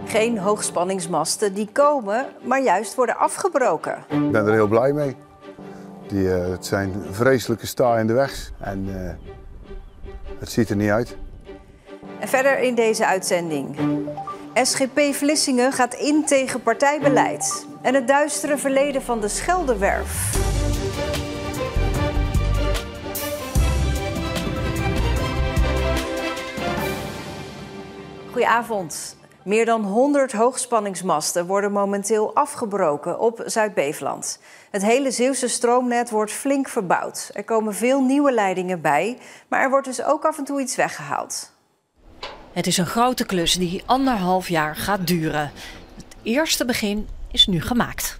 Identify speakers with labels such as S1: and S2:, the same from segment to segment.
S1: Geen hoogspanningsmasten die komen, maar juist worden afgebroken.
S2: Ik ben er heel blij mee. Het zijn vreselijke staaiende wegs en het ziet er niet uit.
S1: En verder in deze uitzending. SGP Vlissingen gaat in tegen partijbeleid. En het duistere verleden van de Scheldewerf. Goedenavond. Meer dan 100 hoogspanningsmasten worden momenteel afgebroken op Zuid-Beveland. Het hele Zeeuwse stroomnet wordt flink verbouwd. Er komen veel nieuwe leidingen bij, maar er wordt dus ook af en toe iets weggehaald.
S3: Het is een grote klus die 1,5 jaar gaat duren. Het eerste begin is nu gemaakt.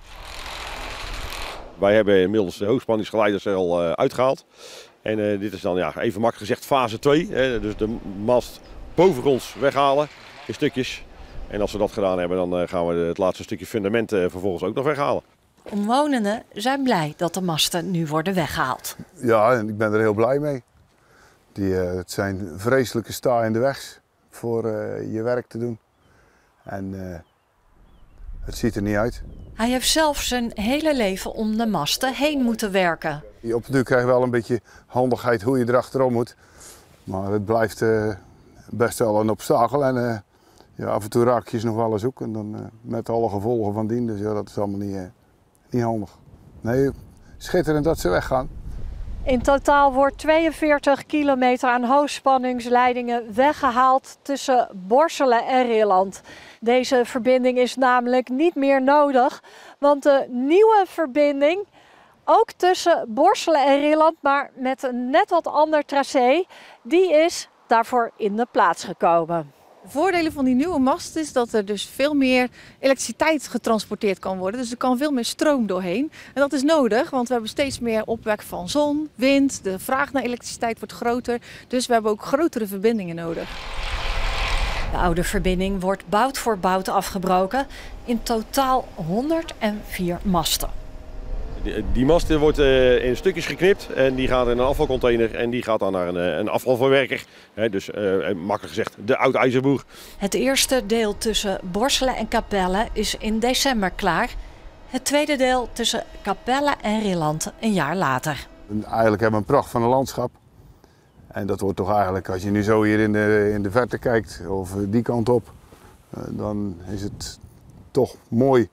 S4: Wij hebben inmiddels de hoogspanningsgeleiders er al uitgehaald. En dit is dan even makkelijk gezegd fase 2. Dus de mast bovengronds weghalen in stukjes. En als we dat gedaan hebben, dan gaan we het laatste stukje fundament vervolgens ook nog weghalen.
S3: Omwonenden zijn blij dat de masten nu worden weggehaald.
S2: Ja, en ik ben er heel blij mee. Het zijn vreselijke staaiende wegs voor je werk te doen. En het ziet er niet uit.
S3: Hij heeft zelf zijn hele leven om de masten heen moeten werken.
S2: Op het nu krijg je wel een beetje handigheid hoe je erachterom moet. Maar het blijft best wel een obstakel. En af en toe raak je ze nog wel eens ook. En dan met alle gevolgen van dien. Dus ja, dat is allemaal niet handig. Nee, schitterend dat ze weggaan.
S5: In totaal wordt 42 kilometer aan hoogspanningsleidingen weggehaald tussen Borselen en Rilland. Deze verbinding is namelijk niet meer nodig, want de nieuwe verbinding, ook tussen Borselen en Rilland, maar met een net wat ander tracé, die is daarvoor in de plaats gekomen.
S6: De voordelen van die nieuwe mast is dat er dus veel meer elektriciteit getransporteerd kan worden. Dus er kan veel meer stroom doorheen. En dat is nodig, want we hebben steeds meer opwek van zon, wind. De vraag naar elektriciteit wordt groter. Dus we hebben ook grotere verbindingen nodig.
S3: De oude verbinding wordt bout voor bout afgebroken. In totaal 104 masten.
S4: Die mast wordt in stukjes geknipt en die gaat in een afvalcontainer en die gaat dan naar een afvalverwerker. Dus makkelijk gezegd de oud-ijzerboer. Het
S3: eerste deel tussen Borselen en Capelle is in december klaar. Het tweede deel tussen Capelle en Rilland een jaar later.
S2: Eigenlijk hebben we een pracht van een landschap. En dat wordt toch eigenlijk, als je nu zo hier in de verte kijkt of die kant op, dan is het toch mooi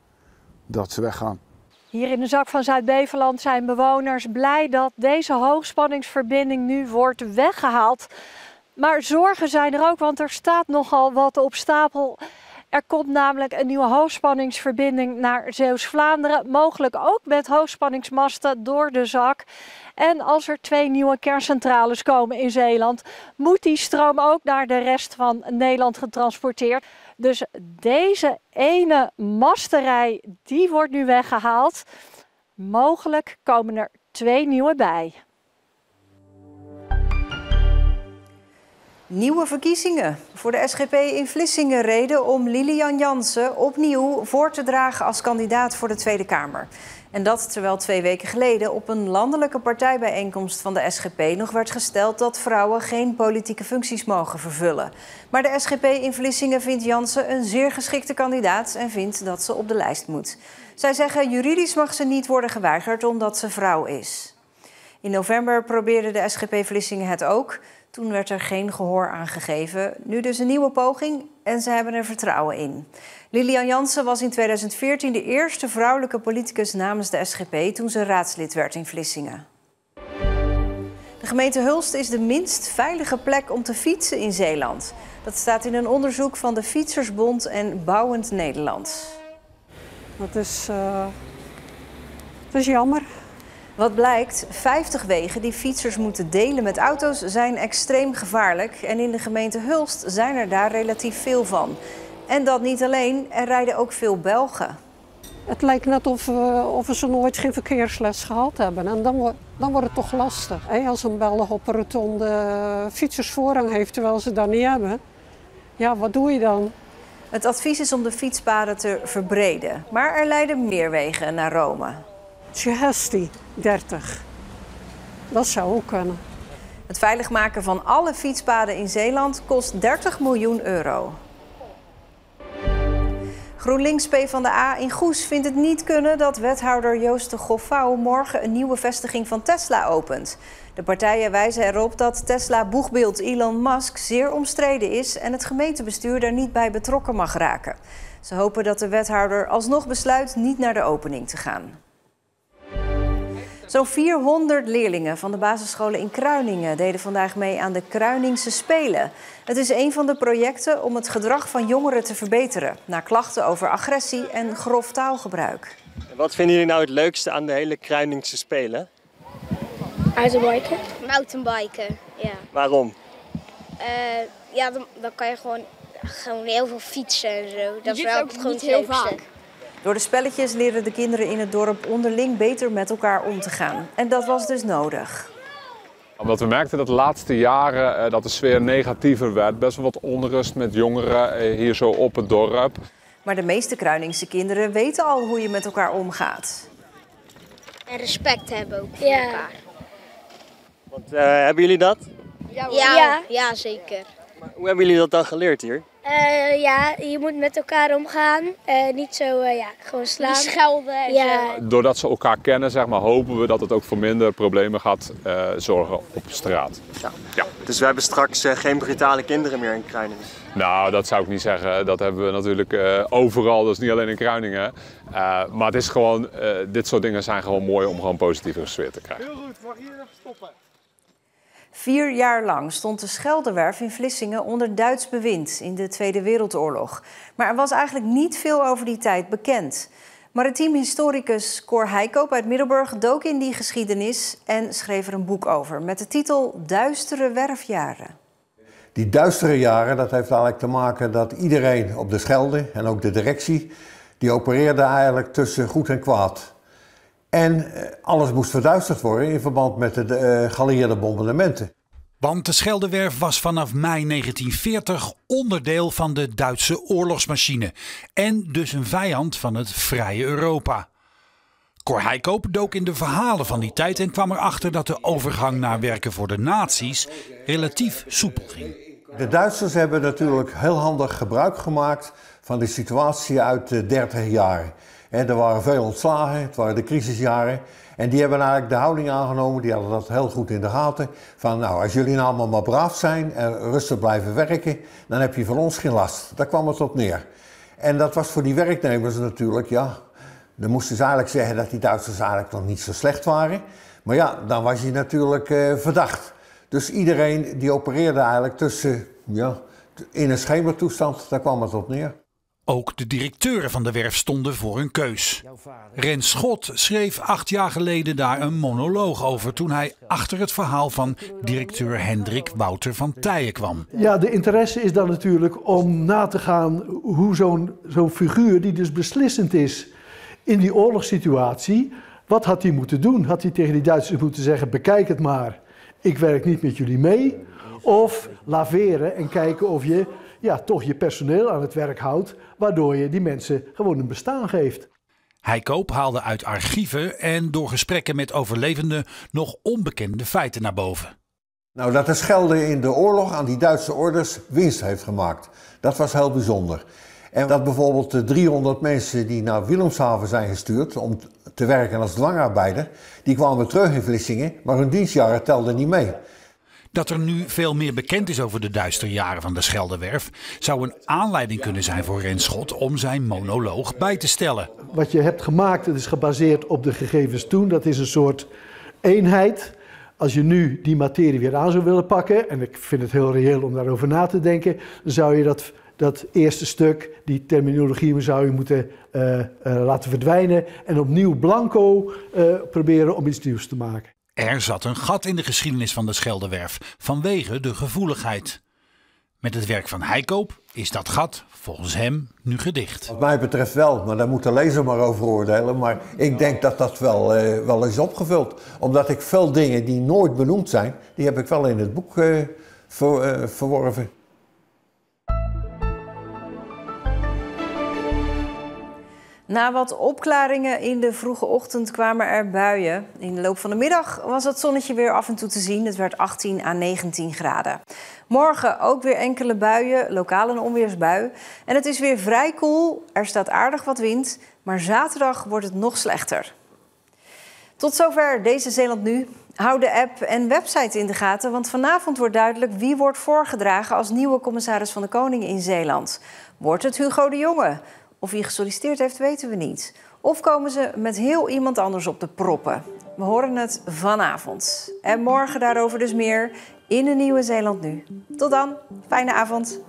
S2: dat ze weggaan.
S5: Hier in de zak van Zuid-Beveland zijn bewoners blij dat deze hoogspanningsverbinding nu wordt weggehaald. Maar zorgen zijn er ook, want er staat nogal wat op stapel. Er komt namelijk een nieuwe hoogspanningsverbinding naar Zeeuws-Vlaanderen. Mogelijk ook met hoogspanningsmasten door de zak. En als er 2 nieuwe kerncentrales komen in Zeeland, moet die stroom ook naar de rest van Nederland getransporteerd. Dus deze ene masterij, die wordt nu weggehaald. Mogelijk komen er 2 nieuwe bij.
S1: Nieuwe verkiezingen voor de SGP in Vlissingen reden om Lilian Jansen opnieuw voor te dragen als kandidaat voor de Tweede Kamer. En dat terwijl 2 weken geleden op een landelijke partijbijeenkomst van de SGP nog werd gesteld dat vrouwen geen politieke functies mogen vervullen. Maar de SGP in Vlissingen vindt Jansen een zeer geschikte kandidaat en vindt dat ze op de lijst moet. Zij zeggen juridisch mag ze niet worden geweigerd omdat ze vrouw is. In november probeerde de SGP Vlissingen het ook. Toen werd er geen gehoor aan gegeven. Nu dus een nieuwe poging en ze hebben er vertrouwen in. Lilian Jansen was in 2014 de eerste vrouwelijke politicus namens de SGP toen ze raadslid werd in Vlissingen. De gemeente Hulst is de minst veilige plek om te fietsen in Zeeland. Dat staat in een onderzoek van de Fietsersbond en Bouwend Nederland.
S7: Dat is jammer.
S1: Wat blijkt, 50 wegen die fietsers moeten delen met auto's zijn extreem gevaarlijk. En in de gemeente Hulst zijn er daar relatief veel van. En dat niet alleen, er rijden ook veel Belgen.
S7: Het lijkt net of we zo nooit geen verkeersles gehad hebben. En dan wordt het toch lastig. Als een Belg op een rotonde fietsersvoorrang heeft terwijl ze dat niet hebben. Ja, wat doe je dan?
S1: Het advies is om de fietspaden te verbreden. Maar er leiden meer wegen naar Rome.
S7: Tjehesti, 30. Dat zou ook kunnen.
S1: Het veilig maken van alle fietspaden in Zeeland kost 30 miljoen euro. GroenLinks PvdA in Goes vindt het niet kunnen dat wethouder Joost de Goffouw morgen een nieuwe vestiging van Tesla opent. De partijen wijzen erop dat Tesla-boegbeeld Elon Musk zeer omstreden is en het gemeentebestuur daar niet bij betrokken mag raken. Ze hopen dat de wethouder alsnog besluit niet naar de opening te gaan. Zo'n 400 leerlingen van de basisscholen in Kruiningen deden vandaag mee aan de Kruiningse Spelen. Het is een van de projecten om het gedrag van jongeren te verbeteren, na klachten over agressie en grof taalgebruik.
S8: Wat vinden jullie nou het leukste aan de hele Kruiningse Spelen?
S9: Mountainbiken. Mountainbiken, ja.
S8: Waarom?
S9: Ja, dan kan je gewoon heel veel fietsen en zo. Dat is wel
S10: ook
S9: gewoon
S10: niet heel vaak.
S1: Door de spelletjes leren de kinderen in het dorp onderling beter met elkaar om te gaan. En dat was dus nodig.
S11: Omdat we merkten dat de laatste jaren dat de sfeer negatiever werd. Best wel wat onrust met jongeren hier zo op het dorp.
S1: Maar de meeste Kruiningse kinderen weten al hoe je met elkaar omgaat.
S9: En respect hebben ook voor elkaar.
S8: Want, hebben jullie dat?
S9: Ja, zeker.
S8: Maar hoe hebben jullie dat dan geleerd hier?
S10: Ja, je moet met elkaar omgaan. Niet zo, gewoon slaan.
S9: Niet schelden en zo.
S11: Doordat ze elkaar kennen, zeg maar, hopen we dat het ook voor minder problemen gaat zorgen op straat.
S8: Ja. Dus we hebben straks geen brutale kinderen meer in Kruiningen?
S11: Nou, dat zou ik niet zeggen. Dat hebben we natuurlijk overal, dus niet alleen in Kruiningen. Maar het is gewoon, dit soort dingen zijn gewoon mooi om gewoon positieve sfeer te krijgen.
S8: Heel goed, mag je hier even stoppen?
S1: 4 jaar lang stond de Scheldewerf in Vlissingen onder Duits bewind in de Tweede Wereldoorlog. Maar er was eigenlijk niet veel over die tijd bekend. Maritiem historicus Cor Heikoop uit Middelburg dook in die geschiedenis en schreef er een boek over met de titel Duistere Werfjaren.
S12: Die duistere jaren, dat heeft eigenlijk te maken dat iedereen op de Schelde en ook de directie, die opereerde eigenlijk tussen goed en kwaad. En alles moest verduisterd worden in verband met de geallieerde bombardementen.
S13: Want de Scheldewerf was vanaf mei 1940 onderdeel van de Duitse oorlogsmachine. En dus een vijand van het vrije Europa. Cor Heikoop dook in de verhalen van die tijd en kwam erachter dat de overgang naar werken voor de nazi's relatief soepel ging.
S12: De Duitsers hebben natuurlijk heel handig gebruik gemaakt van de situatie uit de 30 jaren. Er waren veel ontslagen, het waren de crisisjaren. En die hebben eigenlijk de houding aangenomen, die hadden dat heel goed in de gaten. Van nou, als jullie nou allemaal maar braaf zijn en rustig blijven werken, dan heb je van ons geen last. Daar kwam het op neer. En dat was voor die werknemers natuurlijk, ja, dan moesten ze eigenlijk zeggen dat die Duitsers eigenlijk nog niet zo slecht waren. Maar ja, dan was je natuurlijk verdacht. Dus iedereen die opereerde eigenlijk tussen, ja, in een schemertoestand, daar kwam het op neer.
S13: Ook de directeuren van de werf stonden voor een keus. Rens Schot schreef 8 jaar geleden daar een monoloog over toen hij achter het verhaal van directeur Hendrik Wouter van Tijen kwam.
S14: Ja, de interesse is dan natuurlijk om na te gaan hoe zo'n figuur die dus beslissend is in die oorlogssituatie, wat had hij moeten doen? Had hij tegen die Duitsers moeten zeggen, bekijk het maar, ik werk niet met jullie mee? Of laveren en kijken of je toch je personeel aan het werk houdt, waardoor je die mensen gewoon een bestaan geeft.
S13: Heikoop haalde uit archieven en door gesprekken met overlevenden nog onbekende feiten naar boven.
S12: Nou, dat de Schelde in de oorlog aan die Duitse orders winst heeft gemaakt. Dat was heel bijzonder. En dat bijvoorbeeld de 300 mensen die naar Wilhelmshaven zijn gestuurd om te werken als dwangarbeider, die kwamen terug in Vlissingen, maar hun dienstjaren telden niet mee.
S13: Dat er nu veel meer bekend is over de duistere jaren van de Scheldewerf zou een aanleiding kunnen zijn voor Rens Schot om zijn monoloog bij te stellen.
S14: Wat je hebt gemaakt, dat is gebaseerd op de gegevens toen. Dat is een soort eenheid. Als je nu die materie weer aan zou willen pakken, en ik vind het heel reëel om daarover na te denken, dan zou je dat eerste stuk, die terminologie, zou je moeten laten verdwijnen en opnieuw blanco proberen om iets nieuws te maken.
S13: Er zat een gat in de geschiedenis van de Scheldewerf vanwege de gevoeligheid. Met het werk van Heikoop is dat gat volgens hem nu gedicht.
S12: Wat mij betreft wel, maar daar moet de lezer maar over oordelen. Maar ik denk dat dat wel is opgevuld. Omdat ik veel dingen die nooit benoemd zijn, die heb ik wel in het boek verworven.
S1: Na wat opklaringen in de vroege ochtend kwamen er buien. In de loop van de middag was het zonnetje weer af en toe te zien. Het werd 18 à 19 graden. Morgen ook weer enkele buien, lokaal een onweersbui. En het is weer vrij koel. Er staat aardig wat wind. Maar zaterdag wordt het nog slechter. Tot zover deze Zeeland Nu. Hou de app en website in de gaten, want vanavond wordt duidelijk wie wordt voorgedragen als nieuwe commissaris van de Koning in Zeeland. Wordt het Hugo de Jonge? Of wie gesolliciteerd heeft, weten we niet. Of komen ze met heel iemand anders op de proppen? We horen het vanavond. En morgen daarover dus meer in de nieuwe Zeeland Nu. Tot dan, fijne avond.